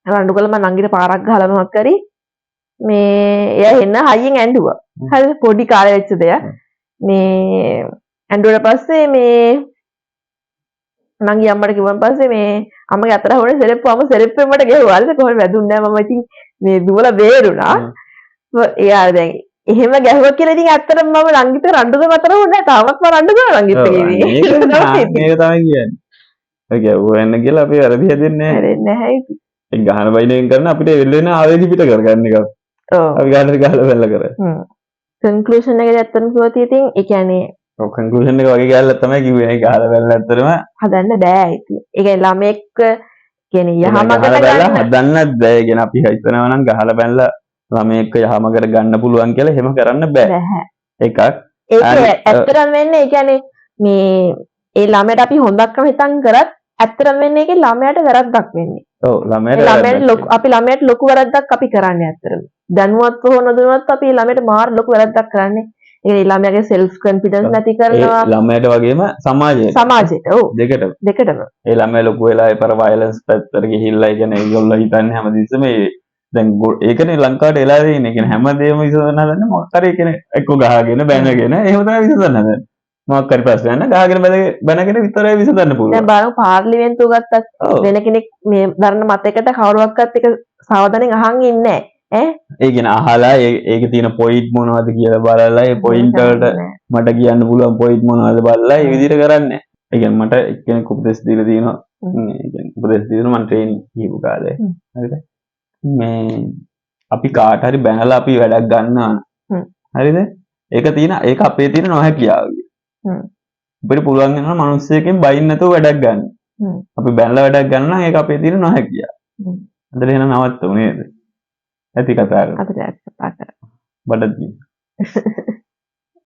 රණ්ඩු කළා මම නංගිට පාරක් ගහලා මොකක් කරි මේ එයා එන්න හයියෙන් ඇඬුවා. හරිද? පොඩි කාලේ වෙච්ච දෙයක්. මේ ඇඬුවට පස්සේ මේ නංගි අම්මට කිව්වන් පස්සේ මේ අම්මගේ අතට හොරේ සෙරෙප්පුවම සෙරෙප්පෙන් මට ගැහුවා. හරිද? කොහොමද වැදුන්නේ නැහැ මම ඉතින් මේ දුවලා බේරුණා. එයා දැන් එහෙම ගැහුවා කියලා ඉතින් ඇත්තටම මම නංගිට රණ්ඩු දෙක අතර වුණා. තාමත් මම රණ්ඩු කරනවා නංගිත් එක්ක ඉන්නේ. මේක තමයි කියන්නේ. ඒ ගැහුවෙන්න කියලා අපි වැරදි හැදෙන්නේ නැහැ. හැදෙන්නේ නැහැ ඉතින්. ඒ ගහන බයිනෙන් කරන අපිට වෙන ආවේග පිට කරගන්න එක. ඔව්. අපි ගහලා බැලලා කරා. කන්ක්ලූෂන් එක ඇත්තටම කිව්වොත් ඉතින් ඒ කියන්නේ ඔව් කන්ක්ලූෂන් එක වගේ ගැල්ලක් තමයි කිව්වේ. ඒක ගහලා බැලලා ඇත්තටම හදන්න බෑ ඉතින්. ඒ කියන්නේ ළමෙක් කියන්නේ යහමගට හදන්නත් බෑ. කියන අපි හිතනවා නම් ගහලා බැලලා ළමෙක් යහමගට ගන්න පුළුවන් කියලා එහෙම කරන්න බෑ. එකක් ඒක ඇත්තටම වෙන්නේ ඒ කියන්නේ මේ ඒ ළමයට අපි හොඳක් කරන හිතන් කරත් ඇත්තටම වෙන්නේ ඒකේ ළමයට වැරද්දක් වෙන්නේ. ඔව් ළමයට අපි ළමයට ලොකු වැරද්දක් අපි කරන්නේ ඇත්තටම. දැනුවත්ව හෝ නොදැනුවත්ව අපි ළමයට මාර ලොකු වැරද්දක් කරන්නේ. ඒ ළමයාගේ self confidence නැති කරනවා. ළමයට වගේම සමාජයට. ඔව්. දෙකටම. ඒ ළමයා ලොකු වෙලා ඒ පර violence පැත්තට ගිහිල්ලා ඒ කියන්නේ ඒගොල්ලෝ හිතන්නේ හැමදෙස්සම දැන් ඒකනේ ලංකාවට එලා තියෙන්නේ. කියන්නේ හැමදේම විසඳන්න හදන්නේ මොකක් හරි කියන්නේ එක්ක ගහගෙන බැනගෙන එහෙම තමයි විසඳන්න හදන්නේ. මොකක් හරි ප්‍රශ්නයක් නම් ගහගෙන බැනගෙන විතරයි විසඳන්න පුළුවන්. දැන් බලමු පාර්ලිමේන්තුව ගත්තත් වෙන කෙනෙක් මේ දරන මතයකට කවුරුවක්වත් එක සාවධානයෙන් අහන් ඉන්නේ නැහැ. ඒ කියන්නේ අහලා ඒකේ තියෙන පොයින්ට් මොනවද කියලා බලලා ඒ පොයින්ට් වලට මට කියන්න පුළුවන් පොයින්ට් මොනවද බලලා ඒ විදිහට කරන්නේ. ඒ කියන්නේ මට එක්කෙනෙක් උපදෙස් දීලා තියෙනවා. ඒ කියන්නේ උපදෙස් දීලා මම ට්‍රේනින් ගිහපු කාලේ. හරිද? මේ අපි කාට හරි බැනලා අපි වැඩක් ගන්නවා. හරිද? ඒක අපේ තියෙන නොහැකියාව. අපිට පුළුවන් වෙනවා මිනිස්සෙකින් බයින් නැතුව වැඩක් ගන්න. අපි බැනලා වැඩක් ගන්න නම් ඒක අපේ තියෙන නොහැකියාව. අදට එහෙනම් නවත්තමු නේද? ඇති කතාව. අපිට කතා කරා. බඩගිනි.